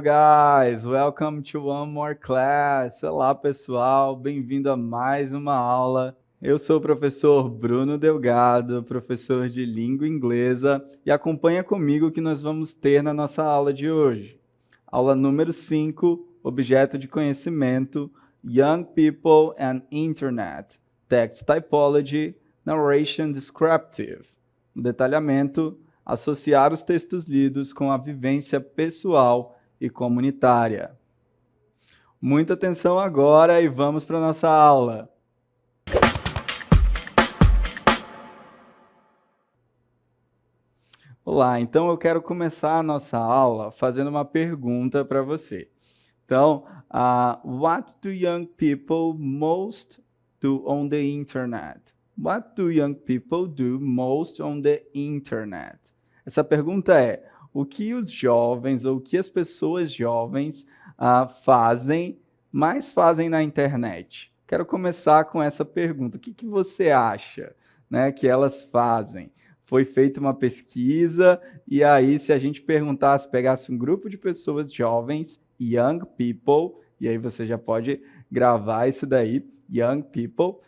Hello guys, welcome to one more class. Olá pessoal, bem-vindo a mais uma aula. Eu sou o professor Bruno Delgado, professor de língua inglesa, e acompanha comigo que nós vamos ter na nossa aula de hoje. Aula número 5, objeto de conhecimento, Young People and Internet, Text Typology, Narration Descriptive. Detalhamento, associar os textos lidos com a vivência pessoal e comunitária. Muita atenção agora e vamos para a nossa aula. Olá, então eu quero começar a nossa aula fazendo uma pergunta para você. Então, what do young people most do on the internet? What do young people do most on the internet? Essa pergunta é, o que os jovens ou o que as pessoas jovens mais fazem na internet? Quero começar com essa pergunta. O que você acha, né, que elas fazem? Foi feita uma pesquisa e aí se a gente perguntasse, pegasse um grupo de pessoas jovens, young people, e aí você já pode gravar isso daí, young people,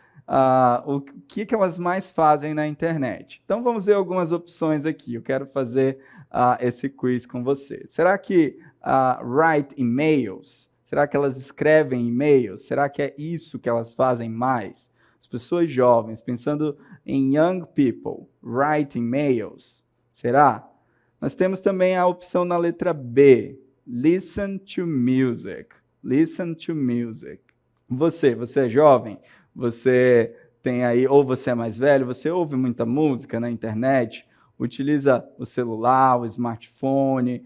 o que elas mais fazem na internet. Então, vamos ver algumas opções aqui. Eu quero fazer esse quiz com você. Será que write emails? Será que elas escrevem e-mails? Será que é isso que elas fazem mais? As pessoas jovens, pensando em young people, write emails. Será? Nós temos também a opção na letra B, listen to music. Listen to music. Você é jovem? Você tem aí, ou você é mais velho, você ouve muita música na internet, utiliza o celular, o smartphone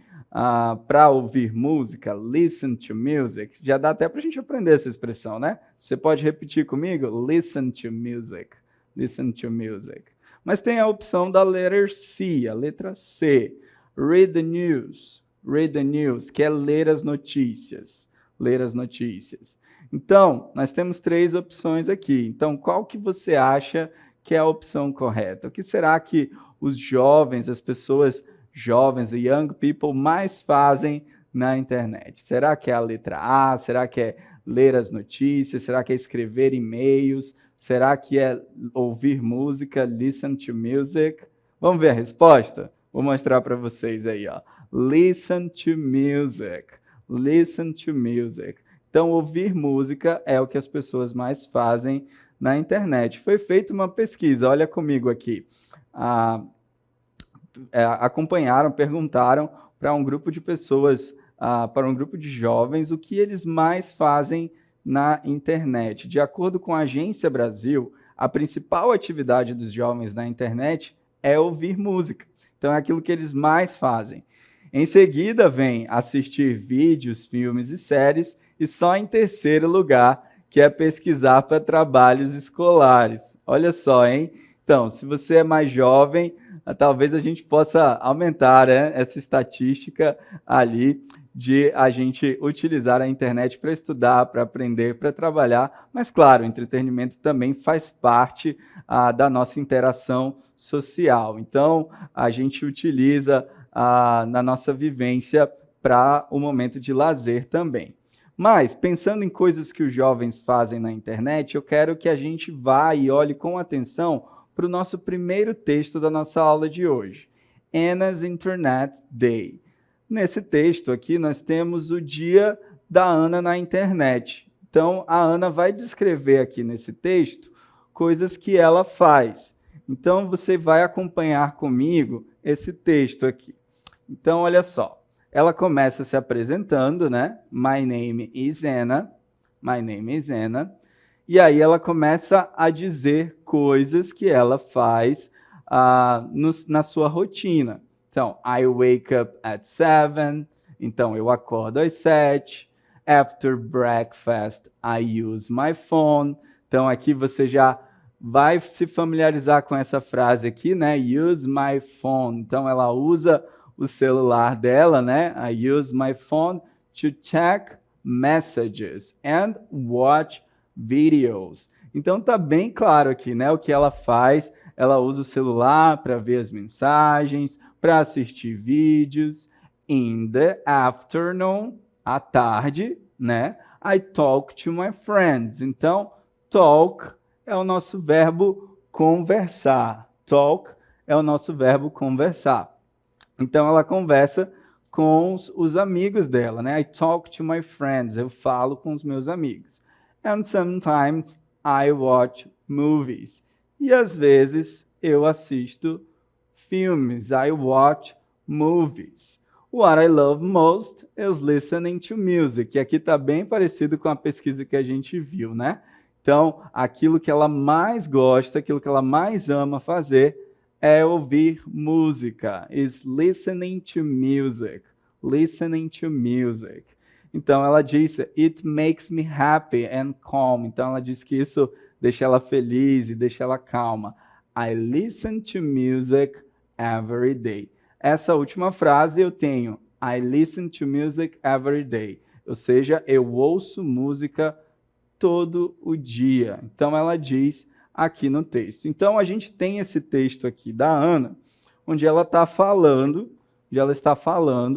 para ouvir música, listen to music. Já dá até para a gente aprender essa expressão, né? Você pode repetir comigo? Listen to music. Listen to music. Mas tem a opção da letter C, a letra C. Read the news. Read the news, que é ler as notícias. Ler as notícias. Então, nós temos 3 opções aqui. Então, qual que você acha que é a opção correta? O que será que os jovens, as pessoas jovens, the young people, mais fazem na internet? Será que é a letra A? Será que é ler as notícias? Será que é escrever e-mails? Será que é ouvir música, listen to music? Vamos ver a resposta? Vou mostrar para vocês aí, ó. Listen to music. Listen to music. Então, ouvir música é o que as pessoas mais fazem na internet. Foi feita uma pesquisa, olha comigo aqui. Acompanharam, perguntaram para um grupo de pessoas, para um grupo de jovens, o que eles mais fazem na internet. De acordo com a Agência Brasil, a principal atividade dos jovens na internet é ouvir música. Então, é aquilo que eles mais fazem. Em seguida, vem assistir vídeos, filmes e séries, e só em terceiro lugar, que é pesquisar para trabalhos escolares. Olha só, hein? Então, se você é mais jovem, talvez a gente possa aumentar, né, essa estatística ali de a gente utilizar a internet para estudar, para aprender, para trabalhar. Mas, claro, o entretenimento também faz parte da nossa interação social. Então, a gente utiliza na nossa vivência para o momento de lazer também. Mas, pensando em coisas que os jovens fazem na internet, eu quero que a gente vá e olhe com atenção para o nosso primeiro texto da nossa aula de hoje, Anna's Internet Day. Nesse texto aqui, nós temos o dia da Ana na internet. Então, a Ana vai descrever aqui nesse texto coisas que ela faz. Então, você vai acompanhar comigo esse texto aqui. Então, olha só. Ela começa se apresentando, né? My name is Anna. My name is Anna. E aí ela começa a dizer coisas que ela faz na sua rotina. Então, I wake up at 7. Então, eu acordo às 7. After breakfast, I use my phone. Então, aqui você já vai se familiarizar com essa frase aqui, né? Use my phone. Então, ela usa o celular dela, né? I use my phone to check messages and watch videos. Então tá bem claro aqui, né? O que ela faz. Ela usa o celular para ver as mensagens, para assistir vídeos. In the afternoon, à tarde, né? I talk to my friends. Então, talk é o nosso verbo conversar. Talk é o nosso verbo conversar. Então, ela conversa com os amigos dela, né? I talk to my friends. Eu falo com os meus amigos. And sometimes I watch movies. E às vezes eu assisto filmes. I watch movies. What I love most is listening to music. E aqui está bem parecido com a pesquisa que a gente viu, né? Então, aquilo que ela mais gosta, aquilo que ela mais ama fazer é ouvir música. Is listening to music. Listening to music. Então, ela diz, it makes me happy and calm. Então, ela diz que isso deixa ela feliz e deixa ela calma. I listen to music every day. Essa última frase eu tenho, I listen to music every day. Ou seja, eu ouço música todo o dia. Então, ela diz aqui no texto. Então, a gente tem esse texto aqui da Ana, onde ela está falando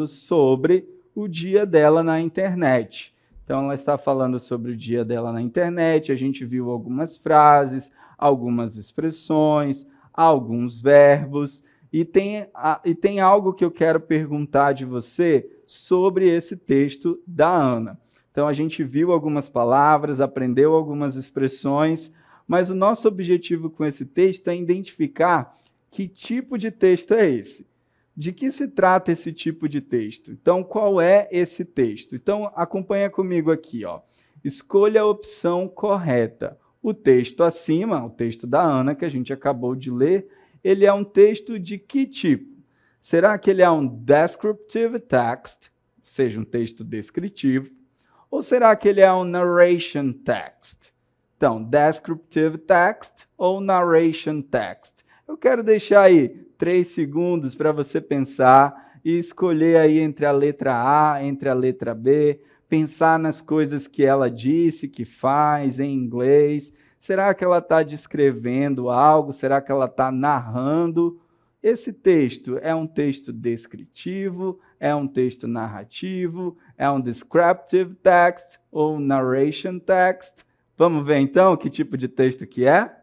sobre o dia dela na internet. Então, ela está falando sobre o dia dela na internet, a gente viu algumas frases, algumas expressões, alguns verbos, e tem algo que eu quero perguntar de você sobre esse texto da Ana. Então, a gente viu algumas palavras, aprendeu algumas expressões, mas o nosso objetivo com esse texto é identificar que tipo de texto é esse. De que se trata esse tipo de texto? Então, qual é esse texto? Então, acompanha comigo aqui, ó. Escolha a opção correta. O texto acima, o texto da Ana, que a gente acabou de ler, ele é um texto de que tipo? Será que ele é um descriptive text, ou seja, um texto descritivo? Ou será que ele é um narration text? Então, descriptive text ou narration text? Eu quero deixar aí 3 segundos para você pensar e escolher aí entre a letra A, entre a letra B, pensar nas coisas que ela disse, que faz em inglês. Será que ela está descrevendo algo? Será que ela está narrando? Esse texto é um texto descritivo? É um texto narrativo? É um descriptive text ou narration text? Vamos ver então que tipo de texto que é?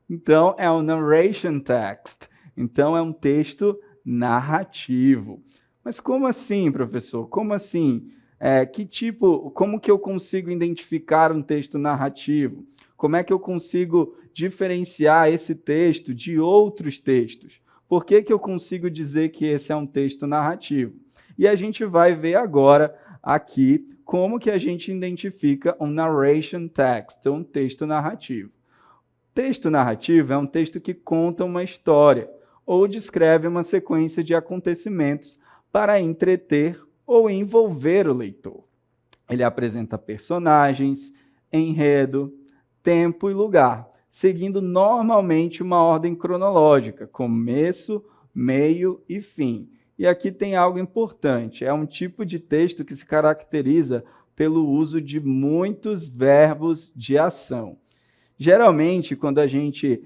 Então, é um narration text. Então, é um texto narrativo. Mas como assim, professor? Como assim? Como que eu consigo identificar um texto narrativo? Como é que eu consigo diferenciar esse texto de outros textos? Por que eu consigo dizer que esse é um texto narrativo? E a gente vai ver agora aqui como que a gente identifica um narration text, um texto narrativo. Texto narrativo é um texto que conta uma história ou descreve uma sequência de acontecimentos para entreter ou envolver o leitor. Ele apresenta personagens, enredo, tempo e lugar, seguindo normalmente uma ordem cronológica, começo, meio e fim. E aqui tem algo importante, é um tipo de texto que se caracteriza pelo uso de muitos verbos de ação. Geralmente, quando a gente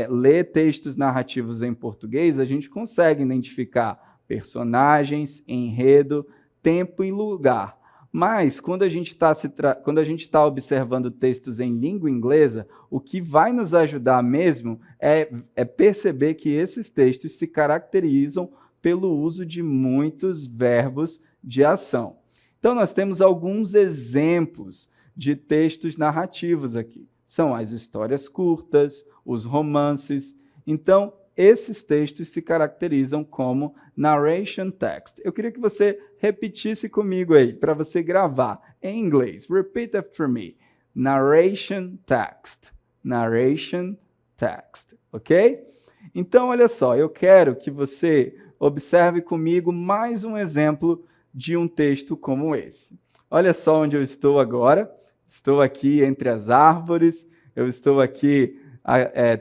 lê textos narrativos em português, a gente consegue identificar personagens, enredo, tempo e lugar. Mas, quando a gente está observando textos em língua inglesa, o que vai nos ajudar mesmo é perceber que esses textos se caracterizam pelo uso de muitos verbos de ação. Então, nós temos alguns exemplos de textos narrativos aqui. São as histórias curtas, os romances. Então, esses textos se caracterizam como narration text. Eu queria que você repetisse comigo aí, para você gravar em inglês. Repeat after me. Narration text. Narration text. Ok? Então, olha só, eu quero que você observe comigo mais um exemplo de um texto como esse. Olha só onde eu estou agora. Estou aqui entre as árvores, eu estou aqui,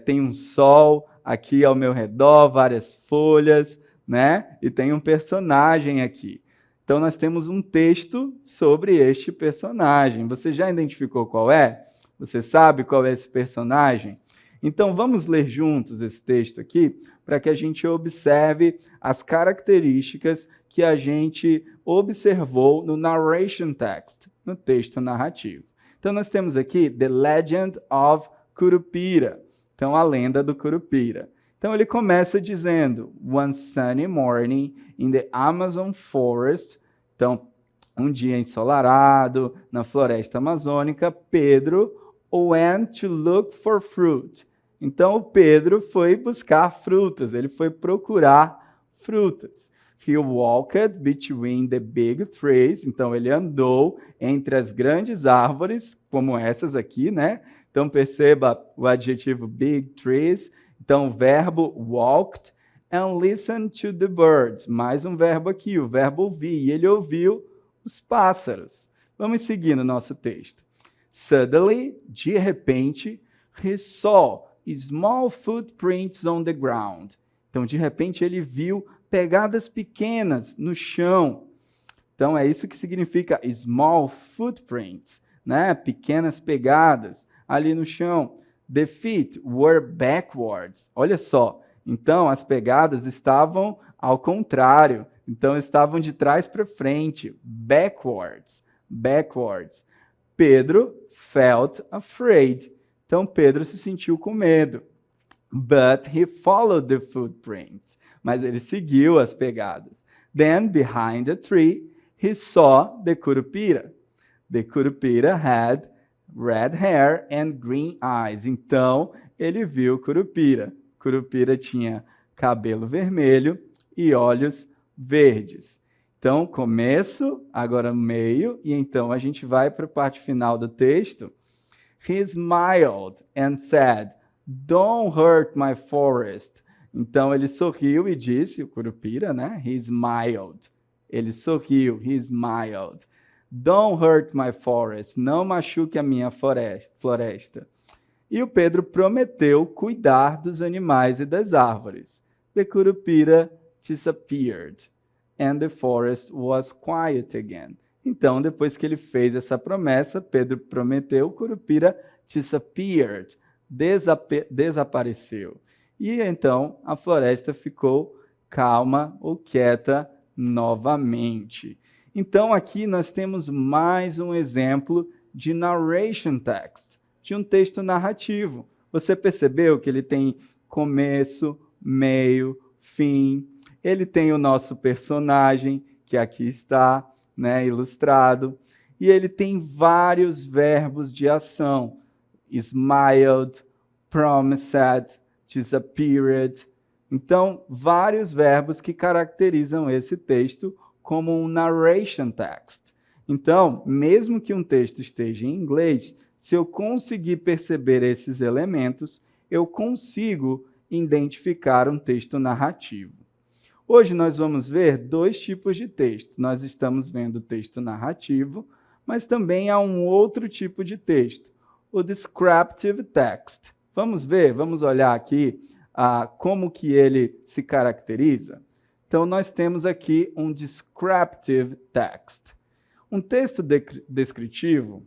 tem um sol aqui ao meu redor, várias folhas, né? E tem um personagem aqui. Então, nós temos um texto sobre este personagem. Você já identificou qual é? Você sabe qual é esse personagem? Então, vamos ler juntos esse texto aqui, para que a gente observe as características que a gente observou no narration text, no texto narrativo. Então, nós temos aqui The Legend of Curupira. Então, a lenda do Curupira. Então, ele começa dizendo, One sunny morning in the Amazon forest. Então, um dia ensolarado na floresta amazônica, Pedro went to look for fruit. Então, o Pedro foi buscar frutas, ele foi procurar frutas. He walked between the big trees. Então, ele andou entre as grandes árvores, como essas aqui, né? Então, perceba o adjetivo big trees. Então, o verbo walked and listened to the birds. Mais um verbo aqui, o verbo ouvir. E ele ouviu os pássaros. Vamos seguir no nosso texto. Suddenly, de repente, he saw small footprints on the ground. Então, de repente, ele viu pegadas pequenas no chão. Então, é isso que significa small footprints, né? Pequenas pegadas ali no chão. The feet were backwards. Olha só. Então, as pegadas estavam ao contrário. Então, estavam de trás para frente. Backwards. Backwards. Pedro felt afraid. Então, Pedro se sentiu com medo. But he followed the footprints. Mas ele seguiu as pegadas. Then, behind a tree, he saw the Curupira. The Curupira had red hair and green eyes. Então, ele viu Curupira. Curupira tinha cabelo vermelho e olhos verdes. Então, começo, agora meio, e então a gente vai para a parte final do texto. He smiled and said, Don't hurt my forest. Então, ele sorriu e disse, o Curupira, né? He smiled. Ele sorriu, he smiled. Don't hurt my forest. Não machuque a minha floresta. E o Pedro prometeu cuidar dos animais e das árvores. The Curupira disappeared, and the forest was quiet again. Então, depois que ele fez essa promessa, Pedro prometeu, Curupira disappeared, desapareceu. E então a floresta ficou calma ou quieta novamente. Então, aqui nós temos mais um exemplo de narration text, de um texto narrativo. Você percebeu que ele tem começo, meio, fim. Ele tem o nosso personagem, que aqui está, né, ilustrado. E ele tem vários verbos de ação. Smiled, promised, disappeared. Então, vários verbos que caracterizam esse texto como um narration text. Então, mesmo que um texto esteja em inglês, se eu conseguir perceber esses elementos, eu consigo identificar um texto narrativo. Hoje nós vamos ver dois tipos de texto. Nós estamos vendo o texto narrativo, mas também há um outro tipo de texto, o descriptive text. Vamos ver, vamos olhar aqui como que ele se caracteriza. Então, nós temos aqui um descriptive text. Um texto descritivo,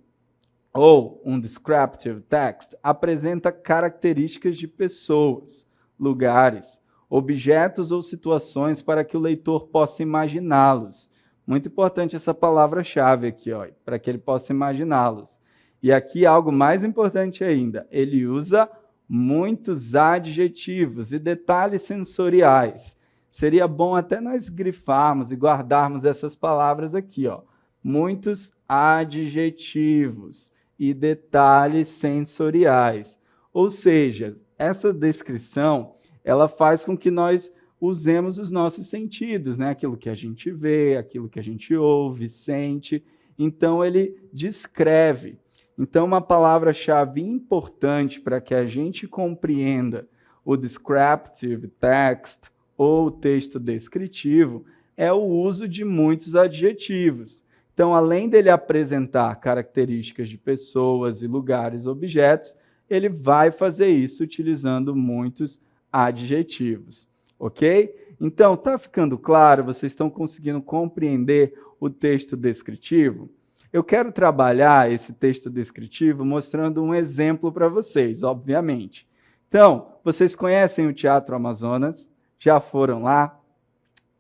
ou um descriptive text, apresenta características de pessoas, lugares, objetos ou situações para que o leitor possa imaginá-los. Muito importante essa palavra-chave aqui, ó, para que ele possa imaginá-los. E aqui algo mais importante ainda, ele usa muitos adjetivos e detalhes sensoriais. Seria bom até nós grifarmos e guardarmos essas palavras aqui, ó. Muitos adjetivos e detalhes sensoriais. Ou seja, essa descrição, ela faz com que nós usemos os nossos sentidos, né? Aquilo que a gente vê, aquilo que a gente ouve, sente. Então, ele descreve. Então, uma palavra-chave importante para que a gente compreenda o descriptive text ou texto descritivo é o uso de muitos adjetivos. Então, além dele apresentar características de pessoas e lugares, objetos, ele vai fazer isso utilizando muitos adjetivos, ok? Então, está ficando claro? Vocês estão conseguindo compreender o texto descritivo? Eu quero trabalhar esse texto descritivo mostrando um exemplo para vocês, obviamente. Então, vocês conhecem o Teatro Amazonas? Já foram lá?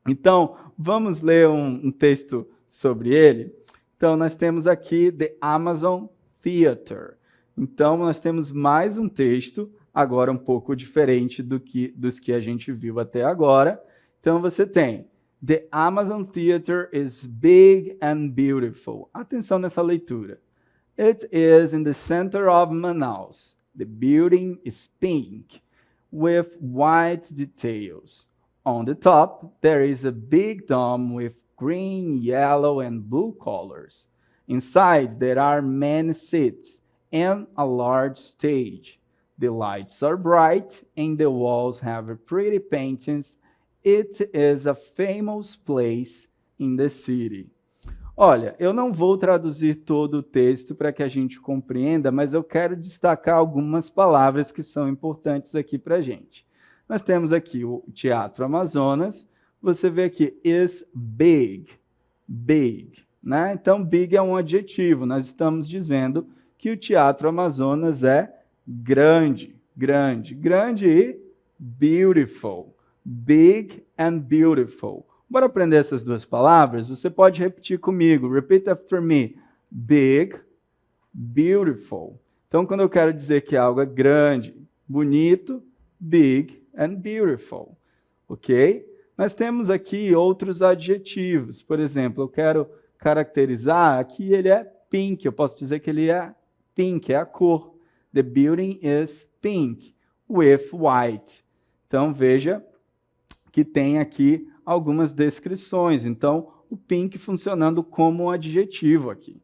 Então, vamos ler um texto sobre ele. Então, nós temos aqui The Amazon Theater. Então, nós temos mais um texto, agora um pouco diferente dos que a gente viu até agora. Então, você tem The Amazon Theater is big and beautiful. Atenção nessa leitura. It is in the center of Manaus. The building is pink with white details. On the top, there is a big dome with green, yellow, and blue colors. Inside, there are many seats and a large stage. The lights are bright and the walls have pretty paintings. It is a famous place in the city. Olha, eu não vou traduzir todo o texto para que a gente compreenda, mas eu quero destacar algumas palavras que são importantes aqui para a gente. Nós temos aqui o Teatro Amazonas, você vê aqui, is big, big, né? Então, big é um adjetivo, nós estamos dizendo que o Teatro Amazonas é grande, grande, grande e beautiful, big and beautiful. Bora aprender essas duas palavras? Você pode repetir comigo. Repeat after me. Big, beautiful. Então, quando eu quero dizer que algo é grande, bonito, big and beautiful. Ok? Nós temos aqui outros adjetivos. Por exemplo, eu quero caracterizar aqui ele é pink. Eu posso dizer que ele é pink, é a cor. The building is pink with white. Então, veja que tem aqui algumas descrições. Então, o pink funcionando como um adjetivo aqui.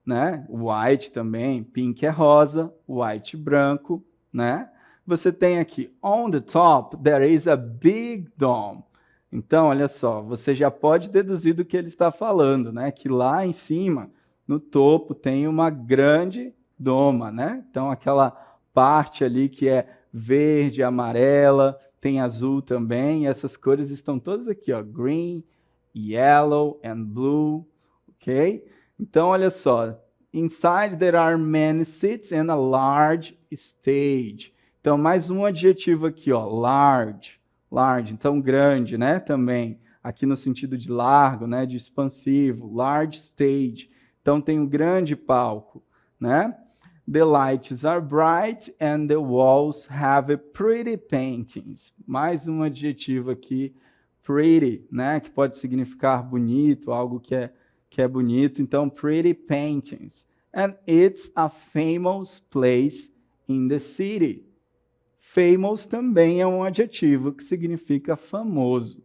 Né? White também, pink é rosa, white branco. Né? Você tem aqui, on the top, there is a big dome. Então, olha só, você já pode deduzir do que ele está falando, né? Que lá em cima, no topo, tem uma grande doma, né? Então, aquela parte ali que é verde, amarela, tem azul também, essas cores estão todas aqui, ó, green, yellow and blue, ok? Então, olha só, inside there are many seats and a large stage. Então, mais um adjetivo aqui, ó, large, large, então grande, né, também, aqui no sentido de largo, né, de expansivo, large stage, então tem um grande palco, né? The lights are bright and the walls have pretty paintings. Mais um adjetivo aqui, pretty, né? Que pode significar bonito, algo que é bonito. Então, pretty paintings. And it's a famous place in the city. Famous também é um adjetivo que significa famoso.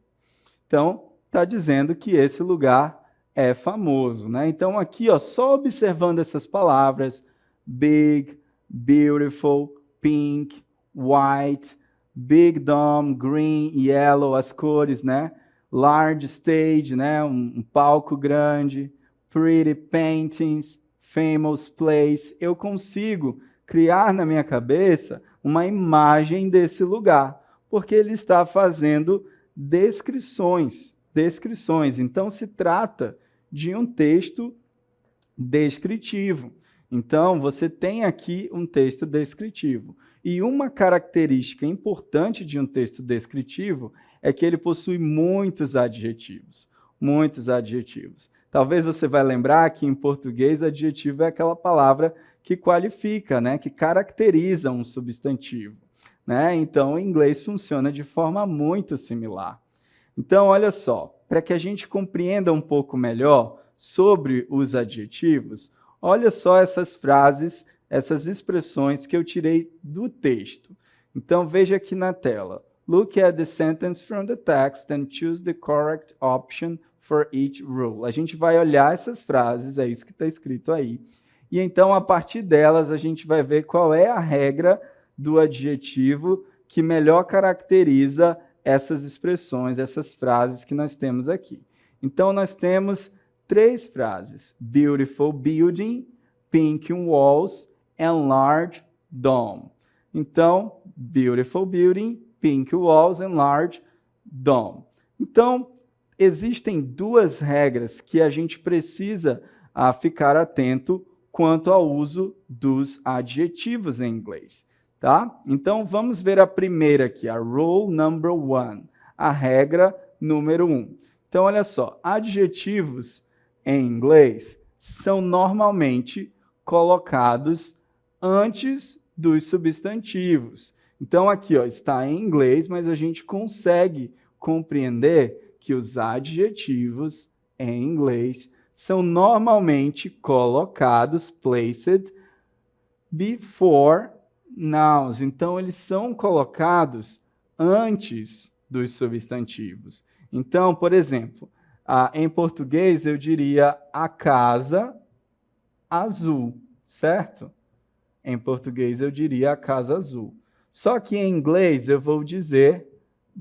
Então, está dizendo que esse lugar é famoso, né? Então, aqui, ó, só observando essas palavras, big, beautiful, pink, white, big dome, green, yellow, as cores, né? Large stage, né? Um palco grande, pretty paintings, famous place. Eu consigo criar na minha cabeça uma imagem desse lugar, porque ele está fazendo descrições. Então, se trata de um texto descritivo. Então, você tem aqui um texto descritivo. E uma característica importante de um texto descritivo é que ele possui muitos adjetivos. Muitos adjetivos. Talvez você vai lembrar que em português adjetivo é aquela palavra que qualifica, né? Que caracteriza um substantivo. Né? Então, em inglês funciona de forma muito similar. Então, olha só, para que a gente compreenda um pouco melhor sobre os adjetivos, olha só essas frases, essas expressões que eu tirei do texto. Então, veja aqui na tela. Look at the sentence from the text and choose the correct option for each rule. A gente vai olhar essas frases, é isso que está escrito aí. E então, a partir delas, a gente vai ver qual é a regra do adjetivo que melhor caracteriza essas expressões, essas frases que nós temos aqui. Então, nós temos 3 frases. Beautiful building, pink walls, and large dome. Então, beautiful building, pink walls, and large dome. Então, existem 2 regras que a gente precisa ficar atento quanto ao uso dos adjetivos em inglês. Tá? Então, vamos ver a primeira aqui, a rule number 1, a regra número 1. Então, olha só, adjetivos em inglês são normalmente colocados antes dos substantivos. Então, aqui ó, está em inglês, mas a gente consegue compreender que os adjetivos em inglês são normalmente colocados, placed, before nouns. Então, eles são colocados antes dos substantivos. Então, por exemplo, em português eu diria a casa azul, certo? Em português eu diria a casa azul. Só que em inglês eu vou dizer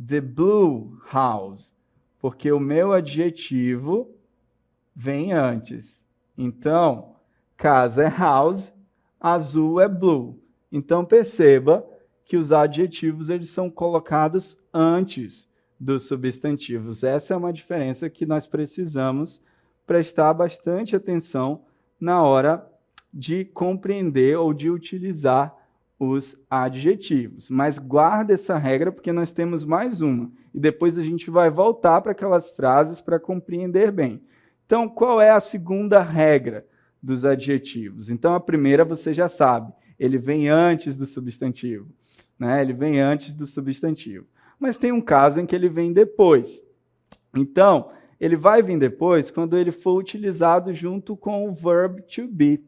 the blue house, porque o meu adjetivo vem antes. Então, casa é house, azul é blue. Então, perceba que os adjetivos eles são colocados antes dos substantivos. Essa é uma diferença que nós precisamos prestar bastante atenção na hora de compreender ou de utilizar os adjetivos. Mas guarda essa regra porque nós temos mais uma. E depois a gente vai voltar para aquelas frases para compreender bem. Então, qual é a segunda regra dos adjetivos? Então, a primeira você já sabe. Ele vem antes do substantivo. Né? Ele vem antes do substantivo. Mas tem um caso em que ele vem depois. Então, ele vai vir depois quando ele for utilizado junto com o verb to be,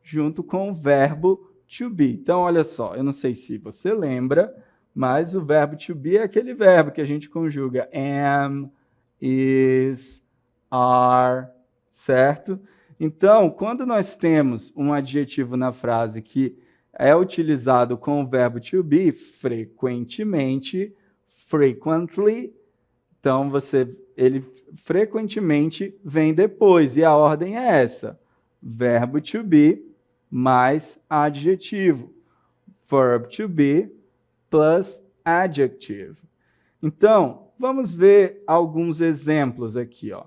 junto com o verbo to be. Então, olha só, eu não sei se você lembra, mas o verbo to be é aquele verbo que a gente conjuga am, is, are, certo? Então, quando nós temos um adjetivo na frase que é utilizado com o verbo to be, frequentemente, frequently, então ele frequentemente vem depois, e a ordem é essa: verbo to be mais adjetivo, verb to be plus adjective. Então, vamos ver alguns exemplos aqui, ó.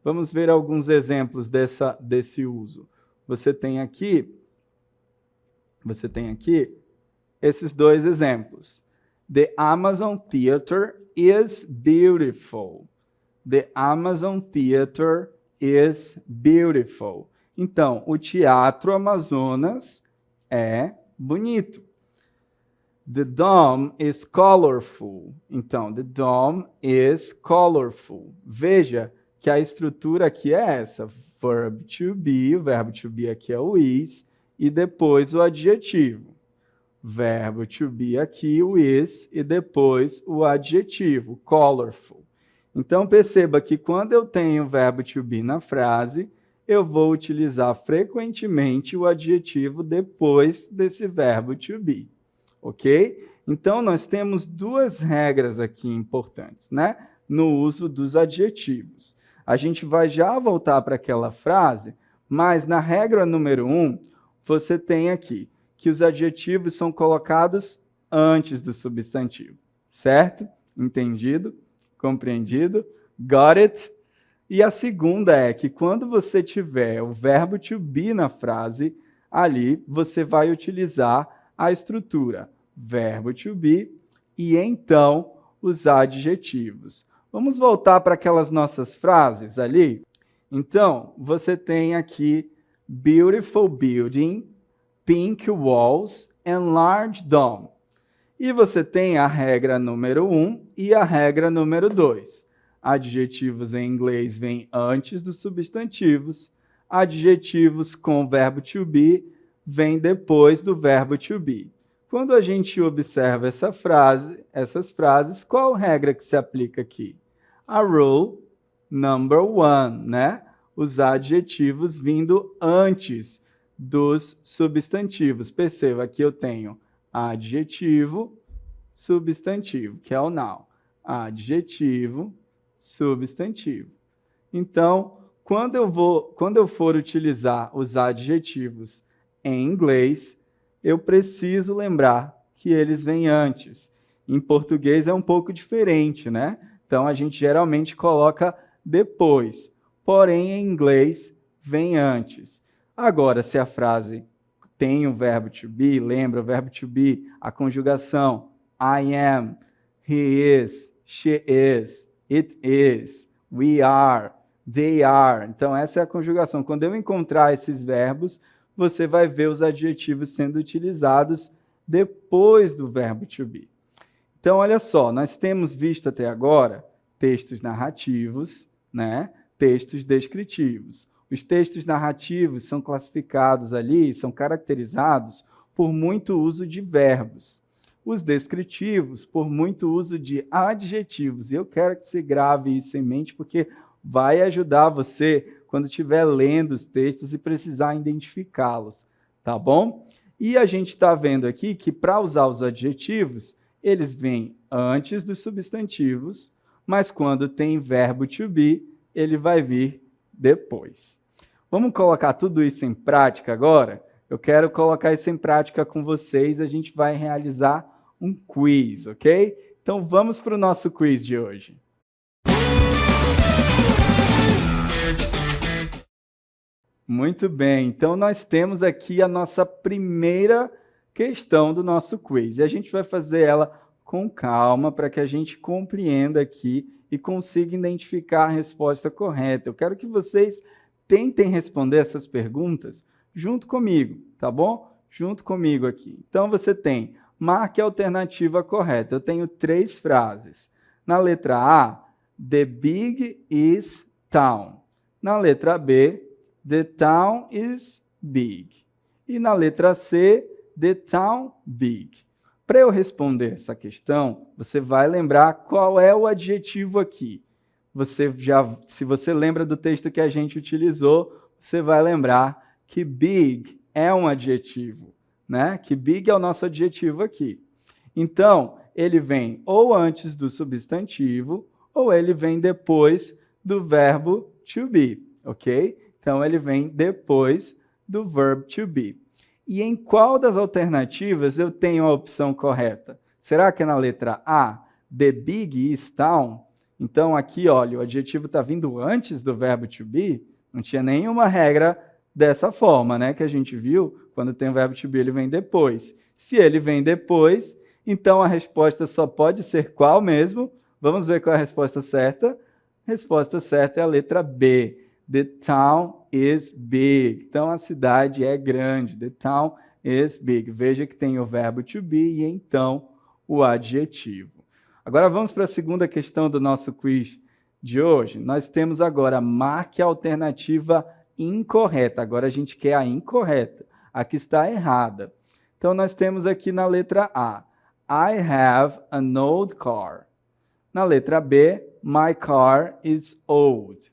Vamos ver alguns exemplos desse uso. Você tem aqui esses dois exemplos. The Amazon Theater is beautiful. The Amazon Theater is beautiful. Então, o Teatro Amazonas é bonito. The dome is colorful. Então, the dome is colorful. Veja que a estrutura aqui é essa. Verb to be, o verbo to be aqui é o is, e depois o adjetivo. Verbo to be aqui, o is, e depois o adjetivo, colorful. Então, perceba que quando eu tenho o verbo to be na frase, eu vou utilizar frequentemente o adjetivo depois desse verbo to be. Ok? Então, nós temos duas regras aqui importantes, né? No uso dos adjetivos. A gente vai já voltar para aquela frase, mas na regra número 1, você tem aqui que os adjetivos são colocados antes do substantivo, certo? Entendido? Compreendido? Got it? E a segunda é que quando você tiver o verbo to be na frase, ali você vai utilizar a estrutura verbo to be e então os adjetivos. Vamos voltar para aquelas nossas frases ali? Então, você tem aqui beautiful building, pink walls and large dome. E você tem a regra número 1 e a regra número 2. Adjetivos em inglês vêm antes dos substantivos. Adjetivos com verbo to be vêm depois do verbo to be. Quando a gente observa essas frases, qual regra que se aplica aqui? A rule number 1, né? Os adjetivos vindo antes dos substantivos. Perceba que eu tenho adjetivo, substantivo, que é o noun. Adjetivo, substantivo. Então, quando eu for utilizar os adjetivos em inglês, eu preciso lembrar que eles vêm antes. Em português é um pouco diferente, né? Então, a gente geralmente coloca depois. Porém, em inglês, vem antes. Agora, se a frase tem o verbo to be, lembra o verbo to be, a conjugação I am, he is, she is, it is, we are, they are. Então, essa é a conjugação. Quando eu encontrar esses verbos, você vai ver os adjetivos sendo utilizados depois do verbo to be. Então, olha só, nós temos visto até agora textos narrativos, né? Textos descritivos. Os textos narrativos são classificados ali, são caracterizados por muito uso de verbos. Os descritivos, por muito uso de adjetivos. E eu quero que você grave isso em mente, porque vai ajudar você quando estiver lendo os textos e precisar identificá-los, tá bom? E a gente está vendo aqui que para usar os adjetivos, eles vêm antes dos substantivos, mas quando tem verbo to be, ele vai vir depois. Vamos colocar tudo isso em prática agora? Eu quero colocar isso em prática com vocês, a gente vai realizar um quiz, ok? Então vamos para o nosso quiz de hoje. Muito bem, então nós temos aqui a nossa primeira questão do nosso quiz. E a gente vai fazer ela com calma para que a gente compreenda aqui e consiga identificar a resposta correta. Eu quero que vocês tentem responder essas perguntas junto comigo, tá bom? Junto comigo aqui. Então você tem, marque a alternativa correta. Eu tenho 3 frases. Na letra A, the big is town. Na letra B, the town is big. E na letra C, the town big. Para eu responder essa questão, você vai lembrar qual é o adjetivo aqui. Se você lembra do texto que a gente utilizou, você vai lembrar que big é um adjetivo, né? Que big é o nosso adjetivo aqui. Então, ele vem ou antes do substantivo, ou ele vem depois do verbo to be, ok? Então, ele vem depois do verbo to be. E em qual das alternativas eu tenho a opção correta? Será que é na letra A, the big is town? Então, aqui, olha, o adjetivo está vindo antes do verbo to be. Não tinha nenhuma regra dessa forma, né? Que a gente viu, quando tem o verbo to be, ele vem depois. Se ele vem depois, então a resposta só pode ser qual mesmo? Vamos ver qual é a resposta certa. A resposta certa é a letra B. The town is big. Então, a cidade é grande. The town is big. Veja que tem o verbo to be e, então, o adjetivo. Agora, vamos para a segunda questão do nosso quiz de hoje. Nós temos agora, marque a alternativa incorreta. Agora, a gente quer a incorreta. A que está errada. Então, nós temos aqui na letra A, I have an old car. Na letra B, my car is old.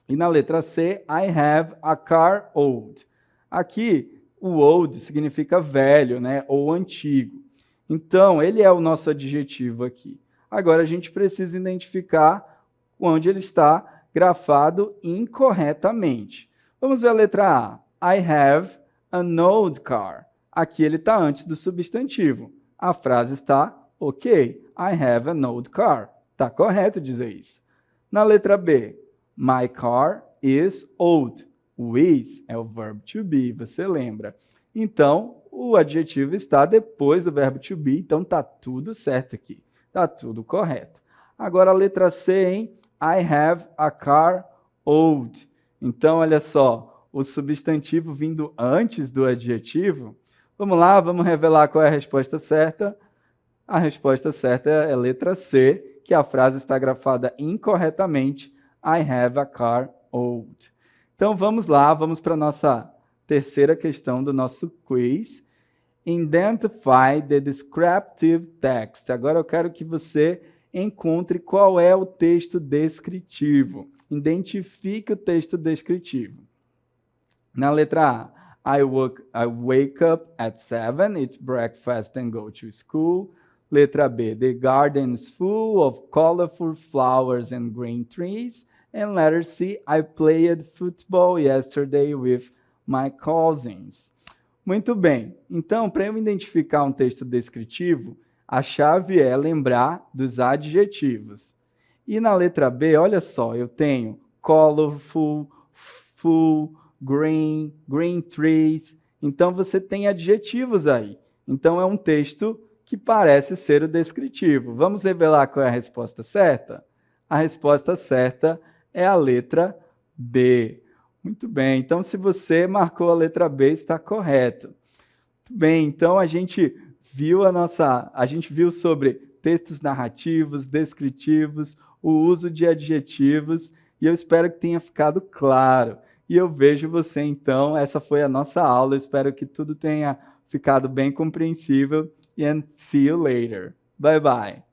E na letra C, I have a car old. Aqui, o old significa velho, né? Ou antigo. Então, ele é o nosso adjetivo aqui. Agora, a gente precisa identificar onde ele está grafado incorretamente. Vamos ver a letra A. I have an old car. Aqui ele está antes do substantivo. A frase está ok. I have an old car. Está correto dizer isso. Na letra B. My car is old. O is é o verbo to be, você lembra. Então, o adjetivo está depois do verbo to be, então está tudo certo aqui. Está tudo correto. Agora a letra C, hein? I have a car old. Então, olha só, o substantivo vindo antes do adjetivo. Vamos lá, vamos revelar qual é a resposta certa. A resposta certa é a letra C, que a frase está grafada incorretamente. I have a car old. Então, vamos lá, vamos para a nossa terceira questão do nosso quiz. Identify the descriptive text. Agora eu quero que você encontre qual é o texto descritivo. Identifique o texto descritivo. Na letra A, I wake up at 7, eat breakfast and go to school. Letra B, the garden is full of colorful flowers and green trees. And letter C, I played football yesterday with my cousins. Muito bem. Então, para eu identificar um texto descritivo, a chave é lembrar dos adjetivos. E na letra B, olha só, eu tenho colorful, full, green, green trees. Então, você tem adjetivos aí. Então, é um texto que parece ser o descritivo. Vamos revelar qual é a resposta certa? A resposta certa é a letra B. Muito bem, então se você marcou a letra B, está correto. Muito bem, então a gente viu sobre textos narrativos, descritivos, o uso de adjetivos, e eu espero que tenha ficado claro. E eu vejo você então, essa foi a nossa aula, eu espero que tudo tenha ficado bem compreensível, and see you later. Bye bye.